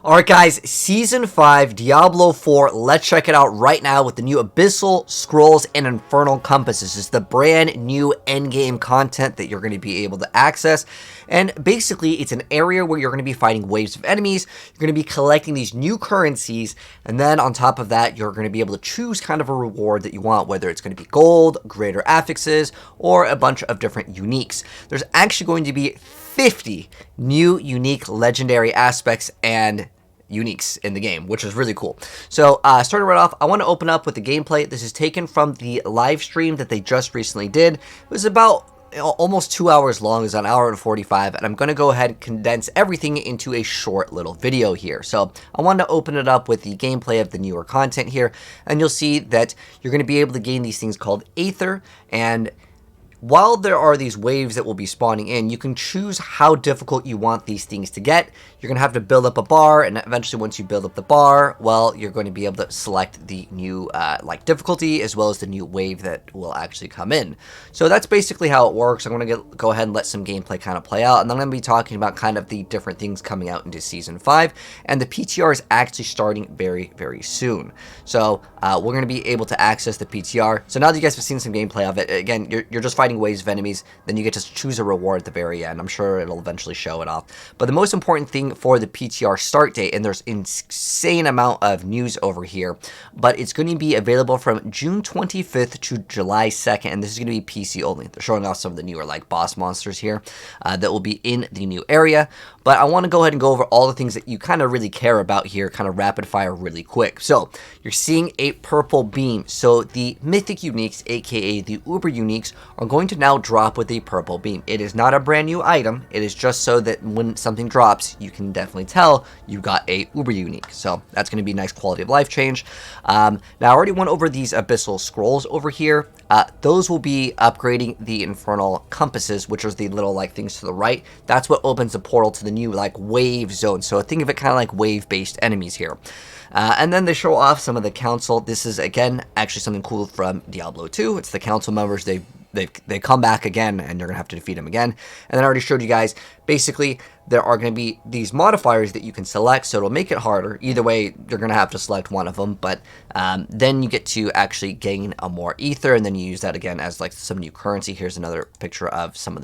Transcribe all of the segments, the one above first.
Alright guys, Season 5, Diablo 4, let's check it out right now with the new Abyssal Scrolls and Infernal Compasses. This is the brand new endgame content that you're going to be able to access, and basically it's an area where you're going to be fighting waves of enemies, you're going to be collecting these new currencies, and then on top of that you're going to be able to choose kind of a reward that you want, whether it's going to be gold, greater affixes, or a bunch of different uniques. There's actually going to be 50 new unique legendary aspects and uniques in the game, which is really cool. So starting right off, I want to open up with the gameplay. This is taken from the live stream that they just recently did. It was about almost 2 hours long. It's an hour and 45, and I'm going to go ahead and condense everything into a short little video here. So I want to open it up with the gameplay of the newer content here, and you'll see that you're going to be able to gain these things called Aether, and while there are these waves that will be spawning in, you can choose how difficult you want these things to get. You're going to have to build up a bar, and eventually once you build up the bar, well, you're going to be able to select the new difficulty as well as the new wave that will actually come in. So that's basically how it works. I'm going to go ahead and let some gameplay kind of play out, and then I'm going to be talking about kind of the different things coming out into Season 5, and the PTR is actually starting very, very soon. So we're going to be able to access the PTR. So now that you guys have seen some gameplay of it, again, you're just fighting waves of enemies, then you get to choose a reward at the very end. I'm sure it'll eventually show it off. But the most important thing for the PTR start date, and there's insane amount of news over here, but it's going to be available from June 25th to July 2nd, and this is going to be PC only. They're showing off some of the newer like boss monsters here that will be in the new area. But I want to go ahead and go over all the things that you kind of really care about here, kind of rapid fire really quick. So you're seeing a purple beam. So the mythic uniques, aka the uber uniques, are going to now drop with a purple beam. It is not a brand new item. It is just so that when something drops, you can definitely tell you got a uber unique. So that's going to be a nice quality of life change. Now I already went over these abyssal scrolls over here. Those will be upgrading the infernal compasses, which are the little like things to the right. That's what opens the portal to the new like wave zone. So think of it kind of like wave based enemies here. And then they show off some of the council. This is again actually something cool from Diablo 2. It's the council members. They come back again, and you're gonna have to defeat them again. And then I already showed you guys, basically there are going to be these modifiers that you can select, so it'll make it harder. Either way, you're going to have to select one of them, but then you get to actually gain a more ether, and then you use that again as like some new currency. Here's another picture of some of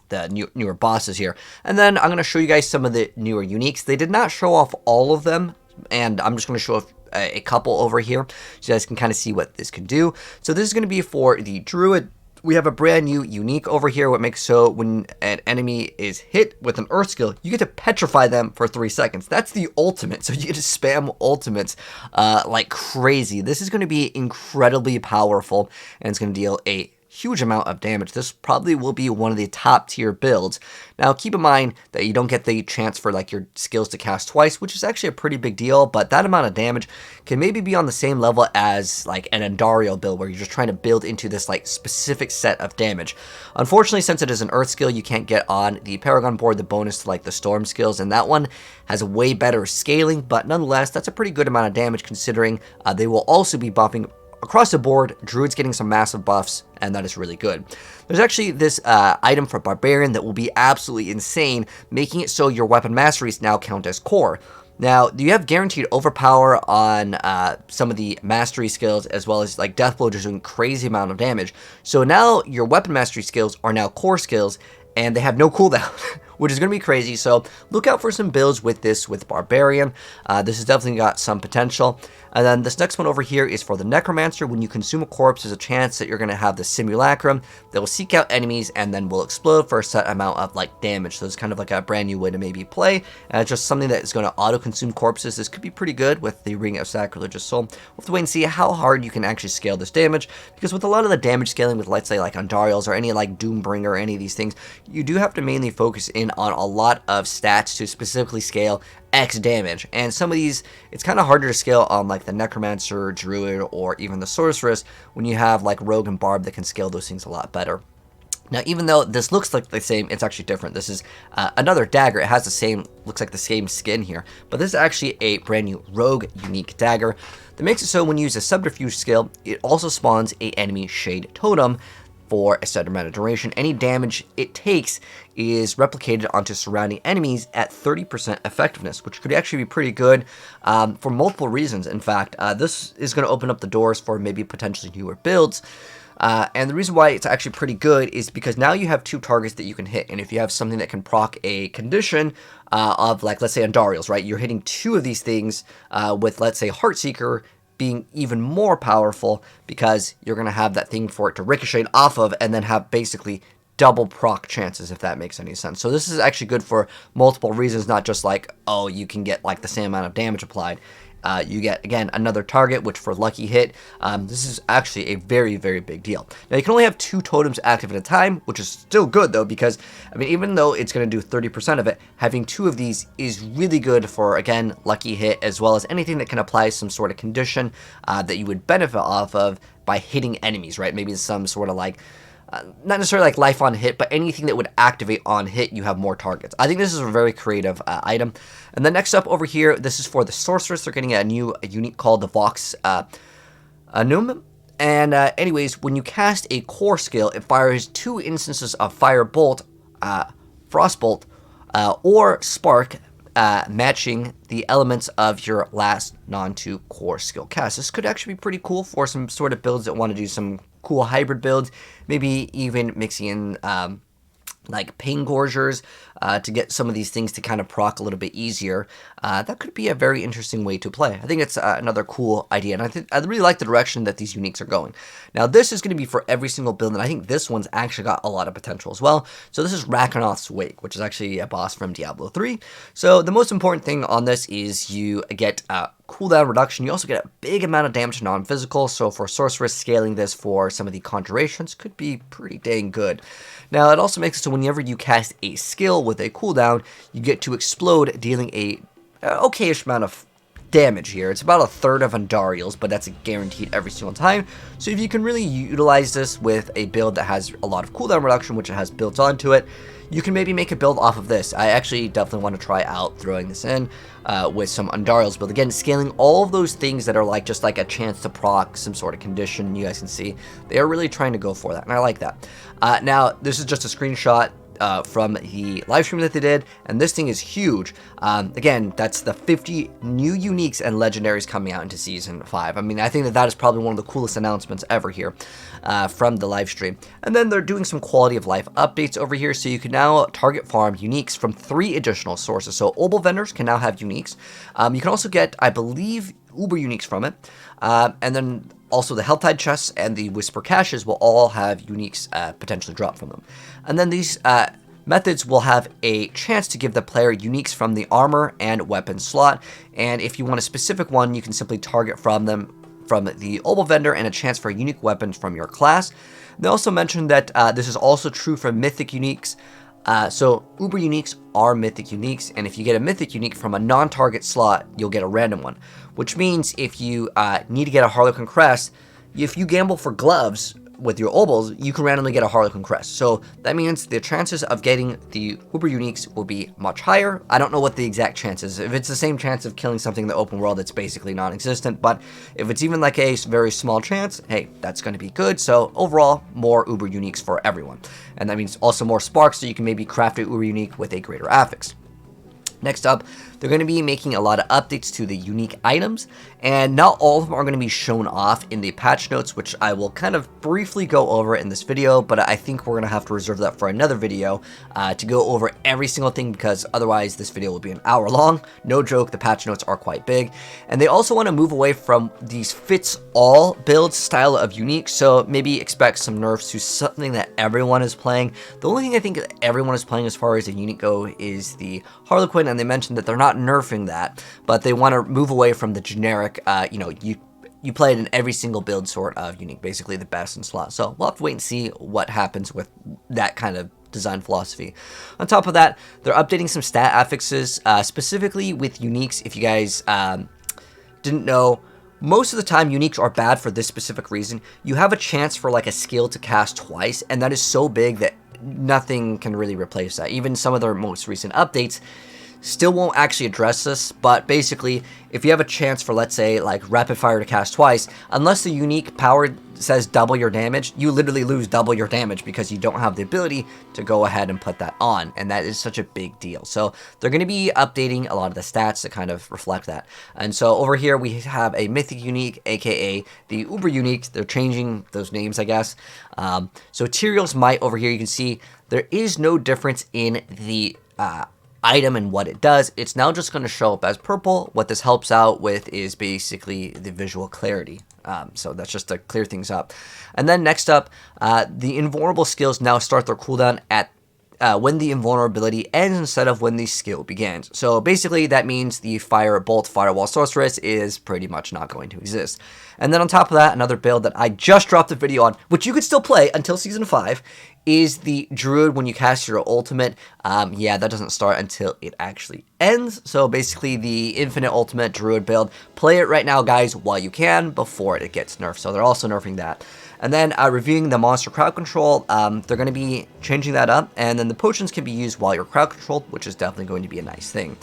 the newer bosses here. And then I'm going to show you guys some of the newer uniques. They did not show off all of them, and I'm just going to show off a couple over here so you guys can kind of see what this can do. So this is going to be for the druid. We have a brand new unique over here, what makes so when an enemy is hit with an earth skill, you get to petrify them for 3 seconds. That's the ultimate, so you get to spam ultimates like crazy. This is going to be incredibly powerful, and it's going to deal a huge amount of damage. This probably will be one of the top tier builds. Now keep in mind that you don't get the chance for like your skills to cast twice, which is actually a pretty big deal, but that amount of damage can maybe be on the same level as like an Andariel build, where you're just trying to build into this like specific set of damage. Unfortunately, since it is an earth skill, you can't get on the Paragon board the bonus to like the storm skills, and that one has a way better scaling, but nonetheless that's a pretty good amount of damage considering they will also be buffing across the board. Druid's getting some massive buffs, and that is really good. There's actually this item for Barbarian that will be absolutely insane, making it so your weapon masteries now count as core. Now, you have guaranteed overpower on some of the mastery skills, as well as like Deathblow just doing crazy amount of damage. So now your weapon mastery skills are now core skills, and they have no cooldown, which is going to be crazy. So look out for some builds with this with Barbarian. This has definitely got some potential. And then this next one over here is for the Necromancer. When you consume a corpse, there's a chance that you're going to have the simulacrum that will seek out enemies and then will explode for a set amount of like damage. So it's kind of like a brand new way to maybe play. And it's just something that is going to auto-consume corpses. This could be pretty good with the Ring of Sacrilegious Soul. We'll have to wait and see how hard you can actually scale this damage, because with a lot of the damage scaling with, let's say, like Andariels or any like DoomBringer or any of these things, you do have to mainly focus in on a lot of stats to specifically scale X damage, and some of these it's kind of harder to scale on like the Necromancer, Druid, or even the Sorceress when you have like Rogue and Barb that can scale those things a lot better. Now, even though this looks like the same, it's actually different. This is another dagger. It has the same, looks like the same skin here, but this is actually a brand new rogue unique dagger that makes it so when you use a subterfuge skill, it also spawns a enemy shade totem for a set amount of duration. Any damage it takes is replicated onto surrounding enemies at 30% effectiveness, which could actually be pretty good for multiple reasons. In fact, this is going to open up the doors for maybe potentially newer builds. And the reason why it's actually pretty good is because now you have 2 targets that you can hit. And if you have something that can proc a condition of, like, let's say Andariel's, right? You're hitting 2 of these things with, let's say, Heartseeker being even more powerful, because you're going to have that thing for it to ricochet off of and then have basically double proc chances, if that makes any sense. So this is actually good for multiple reasons, not just like, oh, you can get like the same amount of damage applied. You get, again, another target, which for lucky hit, this is actually a very, very big deal. Now, you can only have 2 totems active at a time, which is still good, though, because, I mean, even though it's going to do 30% of it, having 2 of these is really good for, again, lucky hit, as well as anything that can apply some sort of condition that you would benefit off of by hitting enemies, right? Maybe some sort of, like, not necessarily like life on hit, but anything that would activate on hit, you have more targets. I think this is a very creative item. And then next up over here, this is for the sorceress. They're getting a new unique called the Vox Anum. And anyways, when you cast a core skill, it fires 2 instances of Fire Bolt, Frostbolt, or Spark, matching the elements of your last non-2 core skill cast. This could actually be pretty cool for some sort of builds that want to do some cool hybrid builds, maybe even mixing in like Pain Gorgers to get some of these things to kind of proc a little bit easier. That could be a very interesting way to play. I think it's another cool idea, and I really like the direction that these uniques are going. Now, this is going to be for every single build, and I think this one's actually got a lot of potential as well. So this is Rakonoth's Wake, which is actually a boss from Diablo 3. So the most important thing on this is you get cooldown reduction. You also get a big amount of damage to non-physical, so for Sorceress, scaling this for some of the conjurations could be pretty dang good. Now, it also makes it so whenever you cast a skill with a cooldown, you get to explode, dealing a okayish amount of damage here. It's about a third of Andariel's, but that's guaranteed every single time. So if you can really utilize this with a build that has a lot of cooldown reduction, which it has built onto it, you can maybe make a build off of this. I actually definitely want to try out throwing this in with some Andariel's build. Again, scaling all of those things that are like just like a chance to proc some sort of condition. You guys can see they are really trying to go for that, and I like that. Now, this is just a screenshot from the live stream that they did, and this thing is huge. Again, that's the 50 new uniques and legendaries coming out into Season 5. I mean, I think that that is probably one of the coolest announcements ever here from the live stream. And then they're doing some quality of life updates over here, so you can now target farm uniques from 3 additional sources. So Obel vendors can now have uniques. You can also get, I believe, Uber uniques from it. And then also the Helltide chests and the Whisper caches will all have uniques potentially drop from them. And then these methods will have a chance to give the player uniques from the armor and weapon slot. And if you want a specific one, you can simply target from them from the Obel vendor and a chance for unique weapons from your class. They also mentioned that this is also true for mythic uniques. So Uber uniques are mythic uniques, and if you get a mythic unique from a non-target slot, you'll get a random one. Which means if you need to get a Harlequin Crest, if you gamble for gloves with your Obels, you can randomly get a Harlequin Crest. So that means the chances of getting the Uber uniques will be much higher. I don't know what the exact chance is. If it's the same chance of killing something in the open world, it's basically non-existent. But if it's even like a very small chance, hey, that's going to be good. So overall, more Uber uniques for everyone. And that means also more sparks, so you can maybe craft a Uber unique with a greater affix. Next up, they're going to be making a lot of updates to the unique items, and not all of them are going to be shown off in the patch notes, which I will kind of briefly go over in this video, but I think we're going to have to reserve that for another video to go over every single thing, because otherwise this video will be an hour long. No joke, the patch notes are quite big, and they also want to move away from these fits-all build style of unique, so maybe expect some nerfs to something that everyone is playing. The only thing I think everyone is playing as far as a unique go is the Harlequin, and they mentioned that they're not nerfing that, but they want to move away from the generic, you play it in every single build sort of unique, basically the best in slot. So we'll have to wait and see what happens with that kind of design philosophy. On top of that, they're updating some stat affixes, specifically with uniques. If you guys didn't know, most of the time uniques are bad for this specific reason. You have a chance for like a skill to cast twice, and that is so big that nothing can really replace that. Even some of their most recent updates still won't actually address this, but basically, if you have a chance for, let's say, like rapid fire to cast twice, unless the unique power says double your damage, you literally lose double your damage because you don't have the ability to go ahead and put that on, and that is such a big deal. So they're going to be updating a lot of the stats to kind of reflect that. And so over here we have a mythic unique, aka the uber unique. They're changing those names, I guess. So Tierlist Might over here, you can see there is no difference in the item and what it does. It's now just going to show up as purple. What this helps out with is basically the visual clarity. So that's just to clear things up. And then next up, the invulnerable skills now start their cooldown at when the invulnerability ends instead of when the skill begins. So basically that means the Firebolt Firewall Sorceress is pretty much not going to exist. And then on top of that, another build that I just dropped a video on, which you could still play until Season 5, is the Druid when you cast your ultimate. Yeah, that doesn't start until it actually ends. So basically the Infinite Ultimate Druid build, play it right now, guys, while you can, before it gets nerfed. So they're also nerfing that. And then reviewing the monster crowd control, they're going to be changing that up. And then the potions can be used while you're crowd controlled, which is definitely going to be a nice thing.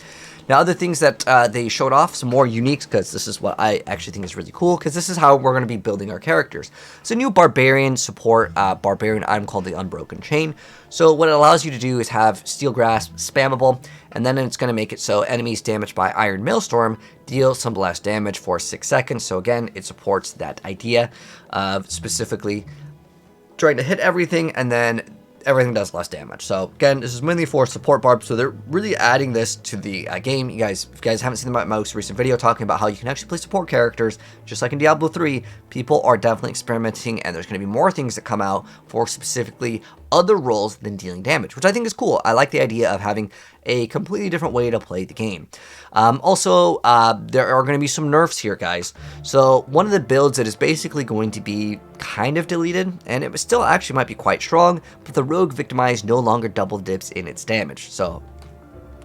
Now, other things that they showed off, some more uniques, because this is what I actually think is really cool, because this is how we're going to be building our characters. So new Barbarian support, Barbarian item called the Unbroken Chain. So what it allows you to do is have Steel Grasp spammable, and then it's going to make it so enemies damaged by Iron Maelstrom deal some blast damage for 6 seconds. So again, it supports that idea of specifically trying to hit everything, and then everything does less damage. So again, this is mainly for support barb, so they're really adding this to the game. You guys, if you guys haven't seen my most recent video talking about how you can actually play support characters, just like in Diablo 3, people are definitely experimenting, and there's going to be more things that come out for specifically other roles than dealing damage, which I think is cool. I like the idea of having a completely different way to play the game. Also, there are going to be some nerfs here, guys. So one of the builds that is basically going to be kind of deleted, and it still actually might be quite strong, but the Rogue Victimized no longer double dips in its damage. So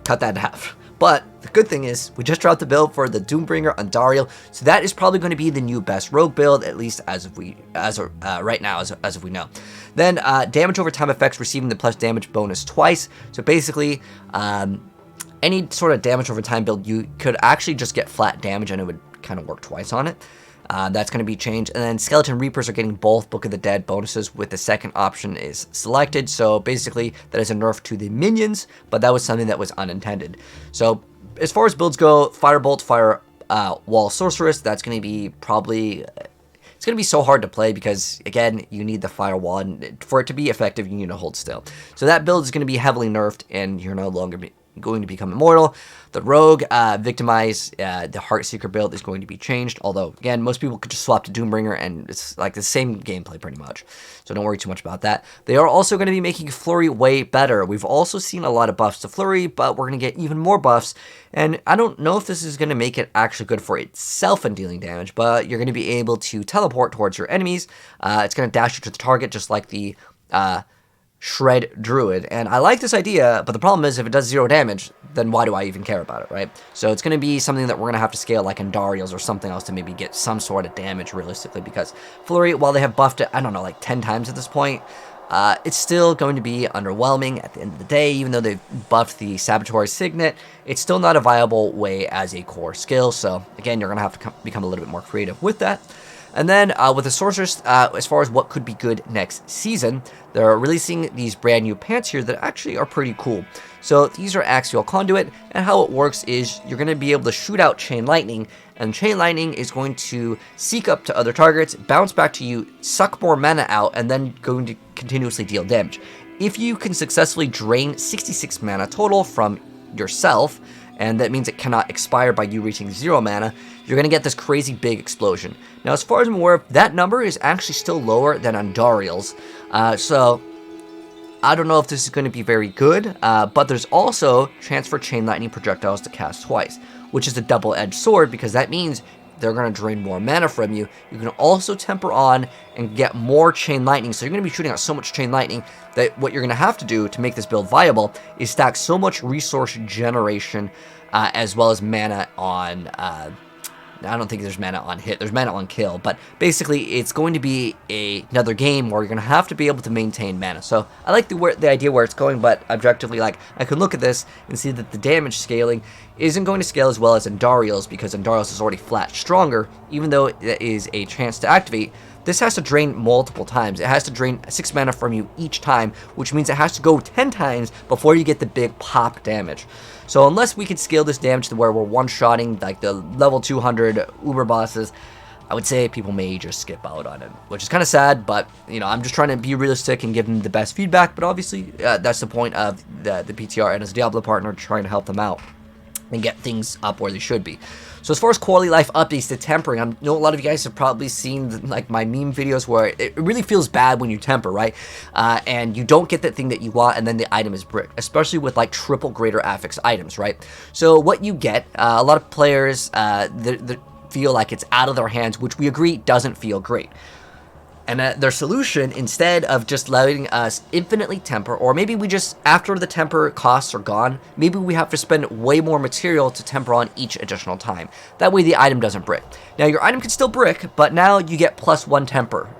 cut that in half. But the good thing is, we just dropped the build for the DoomBringer Andariel, so that is probably going to be the new best rogue build, at least as of right now, as of we know. Then damage over time effects, receiving the plus damage bonus twice. So basically, any sort of damage over time build, you could actually just get flat damage, and it would kind of work twice on it. That's going to be changed. And then Skeleton Reapers are getting both Book of the Dead bonuses with the second option is selected. So basically that is a nerf to the minions, but that was something that was unintended. So as far as builds go, Firebolt, Firewall Sorceress, that's going to be probably... It's going to be so hard to play because, again, you need the firewall, and for it to be effective, you need to hold still. So that build is going to be heavily nerfed, and you're no longer going to become immortal. The Rogue, Victimize, the Heartseeker build is going to be changed, although, again, most people could just swap to DoomBringer, and it's like the same gameplay pretty much. So don't worry too much about that. They are also going to be making Flurry way better. We've also seen a lot of buffs to Flurry, but we're going to get even more buffs, and I don't know if this is going to make it actually good for itself in dealing damage, but you're going to be able to teleport towards your enemies. It's going to dash you to the target just like the Shred Druid, and I like this idea, but the problem is if it does 0 damage, then why do I even care about it, right? So it's going to be something that we're going to have to scale like Andariel's or something else to maybe get some sort of damage realistically, because Flurry, while they have buffed it, I don't know, like 10 times at this point, it's still going to be underwhelming at the end of the day. Even though they've buffed the Saboteur Signet, it's still not a viable way as a core skill, so again, you're going to have to become a little bit more creative with that. And then with the Sorceress, as far as what could be good next season, they're releasing these brand new pants here that actually are pretty cool. So these are Axial Conduit, and how it works is you're going to be able to shoot out Chain Lightning, and Chain Lightning is going to seek up to other targets, bounce back to you, suck more mana out, and then going to continuously deal damage. If you can successfully drain 66 mana total from yourself, and that means it cannot expire by you reaching 0 mana, you're going to get this crazy big explosion. Now, as far as I'm aware, that number is actually still lower than Andariel's, so I don't know if this is going to be very good, but there's also chance for Chain Lightning projectiles to cast twice, which is a double-edged sword, because that means they're going to drain more mana from you. You can also temper on and get more Chain Lightning, so you're going to be shooting out so much Chain Lightning that what you're going to have to do to make this build viable is stack so much resource generation as well as mana on I don't think there's mana on hit. There's mana on kill. But basically, it's going to be another game where you're going to have to be able to maintain mana. So I like the idea where it's going, but objectively, like, I can look at this and see that the damage scaling isn't going to scale as well as Andariel's, because Andariel's is already flat stronger, even though it is a chance to activate. This has to drain multiple times. It has to drain 6 mana from you each time, which means it has to go 10 times before you get the big pop damage. So unless we could scale this damage to where we're one-shotting like the level 200 Uber bosses, I would say people may just skip out on it, which is kind of sad, but, you know, I'm just trying to be realistic and give them the best feedback, but obviously that's the point of the PTR and as a Diablo partner, trying to help them out and get things up where they should be. So as far as quality life updates to tempering, I know a lot of you guys have probably seen like my meme videos where it really feels bad when you temper, right? And you don't get that thing that you want, and then the item is bricked, especially with like triple greater affix items, right? So what you get, a lot of players feel like it's out of their hands, which we agree doesn't feel great. And their solution, instead of just letting us infinitely temper, or maybe we just, after the temper costs are gone, maybe we have to spend way more material to temper on each additional time. That way the item doesn't brick. Now your item can still brick, but now you get +1 temper.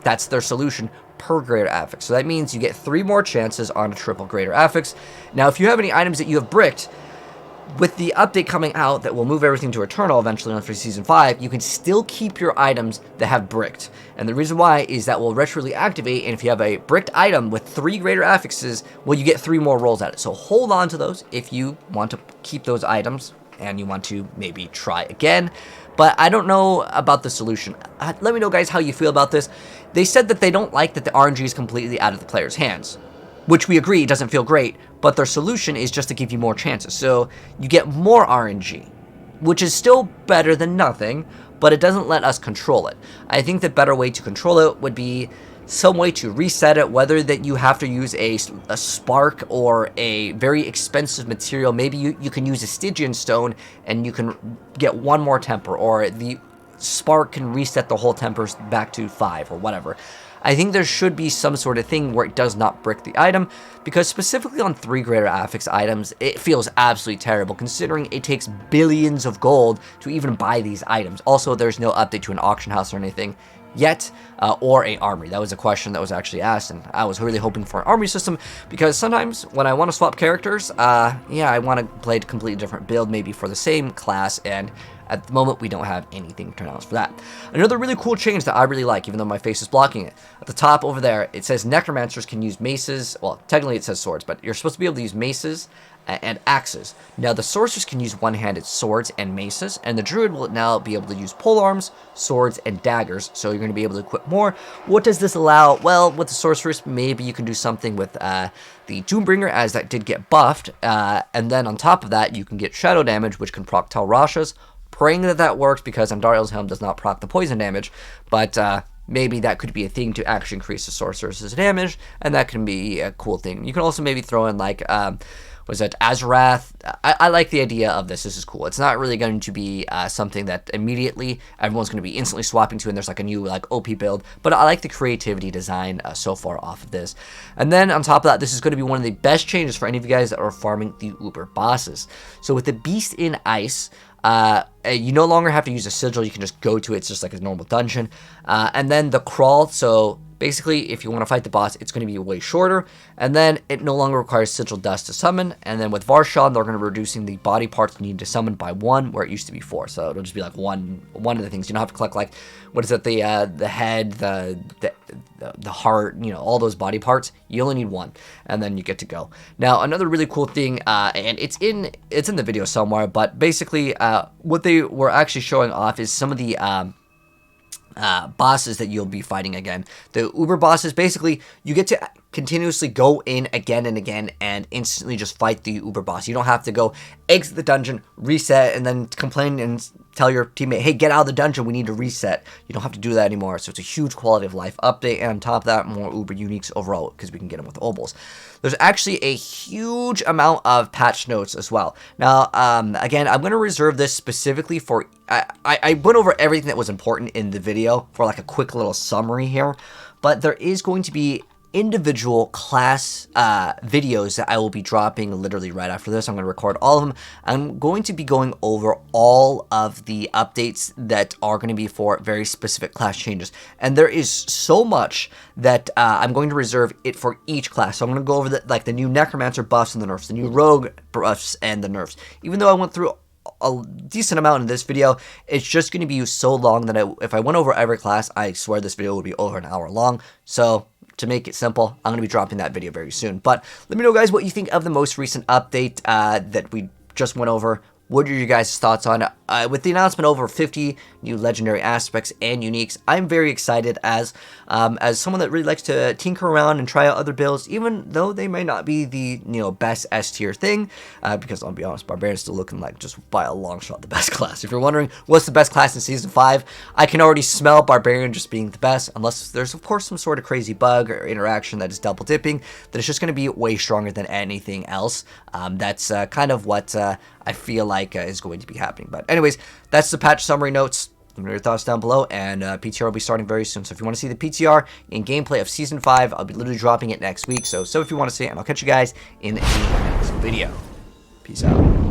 That's their solution per greater affix. So that means you get 3 more chances on a triple greater affix. Now if you have any items that you have bricked, with the update coming out that will move everything to Eternal eventually for Season 5, you can still keep your items that have bricked. And the reason why is that will retroly activate, and if you have a bricked item with 3 greater affixes, well, you get 3 more rolls at it. So hold on to those if you want to keep those items and you want to maybe try again. But I don't know about the solution. Let me know, guys, how you feel about this. They said that they don't like that the RNG is completely out of the player's hands, which we agree doesn't feel great, but their solution is just to give you more chances. So you get more RNG, which is still better than nothing, but it doesn't let us control it. I think the better way to control it would be some way to reset it, whether that you have to use a spark or a very expensive material. Maybe you can use a Stygian stone and you can get 1 more temper, or the spark can reset the whole tempers back to 5 or whatever. I think there should be some sort of thing where it does not brick the item, because specifically on 3 greater affix items, it feels absolutely terrible, considering it takes billions of gold to even buy these items. Also, there's no update to an auction house or anything yet, or a armory. That was a question that was actually asked, and I was really hoping for an armory system, because sometimes when I want to swap characters, yeah, I want to play a completely different build, maybe for the same class, and at the moment, we don't have anything turned out for that. Another really cool change that I really like, even though my face is blocking it. At the top over there, it says Necromancers can use maces. Well, technically it says swords, but you're supposed to be able to use maces and axes. Now, the sorcerers can use one-handed swords and maces, and the druid will now be able to use polearms, swords, and daggers, so you're going to be able to equip more. What does this allow? Well, with the sorcerers, maybe you can do something with the DoomBringer, as that did get buffed, and then on top of that, you can get shadow damage, which can proc Talrashas. Praying that that works, because Andariel's Helm does not proc the poison damage, but maybe that could be a thing to actually increase the sorcerer's damage, and that can be a cool thing. You can also maybe throw in, like, was it AzureWrath? I like the idea of this. This is cool. It's not really going to be something that immediately everyone's going to be instantly swapping to, and there's like a new like OP build, but I like the creativity design so far off of this. And then on top of that, this is going to be one of the best changes for any of you guys that are farming the Uber bosses. So with the Beast in Ice, you no longer have to use a sigil. You can just go to it. It's just like a normal dungeon. And then the crawl, so basically if you want to fight the boss, it's going to be way shorter, and then it no longer requires sigil dust to summon. And then with Varshan, they're going to be reducing the body parts needed to summon by 1, where it used to be 4, so it'll just be like one of the things. You don't have to collect, like, what is it, the head, the heart, you know, all those body parts. You only need 1, and then you get to go. Now, another really cool thing, and it's in the video somewhere, but basically what they were actually showing off is some of the bosses that you'll be fighting again. The Uber bosses, basically, you get to continuously go in again and again and instantly just fight the Uber boss. You don't have to go exit the dungeon, reset, and then complain and tell your teammate, hey, get out of the dungeon, we need to reset. You don't have to do that anymore, so it's a huge quality of life update, and on top of that, more Uber uniques overall, because we can get them with obols. There's actually a huge amount of patch notes as well. Now, again, I'm going to reserve this specifically for, I went over everything that was important in the video for like a quick little summary here, but there is going to be individual class videos that I will be dropping literally right after this. I'm going to record all of them. I'm going to be going over all of the updates that are going to be for very specific class changes. And there is so much that I'm going to reserve it for each class. So I'm going to go over the new Necromancer buffs and the nerfs, the new Rogue buffs and the nerfs. Even though I went through a decent amount in this video, it's just going to be so long that if I went over every class, I swear this video would be over an hour long. So to make it simple, I'm going to be dropping that video very soon. But let me know, guys, what you think of the most recent update that we just went over. What are your guys' thoughts on it? With the announcement over 50 new legendary aspects and uniques, I'm very excited as someone that really likes to tinker around and try out other builds, even though they may not be the best S tier thing. Because I'll be honest, Barbarian's still looking like just by a long shot the best class. If you're wondering what's the best class in Season 5, I can already smell Barbarian just being the best, unless there's of course some sort of crazy bug or interaction that is double dipping, that it's just going to be way stronger than anything else. That's kind of what I feel like is going to be happening. But anyways, that's the patch summary notes. Let me know your thoughts down below, and PTR will be starting very soon. So if you want to see the PTR and gameplay of Season 5, I'll be literally dropping it next week. So if you want to see it, and I'll catch you guys in the next video. Peace out.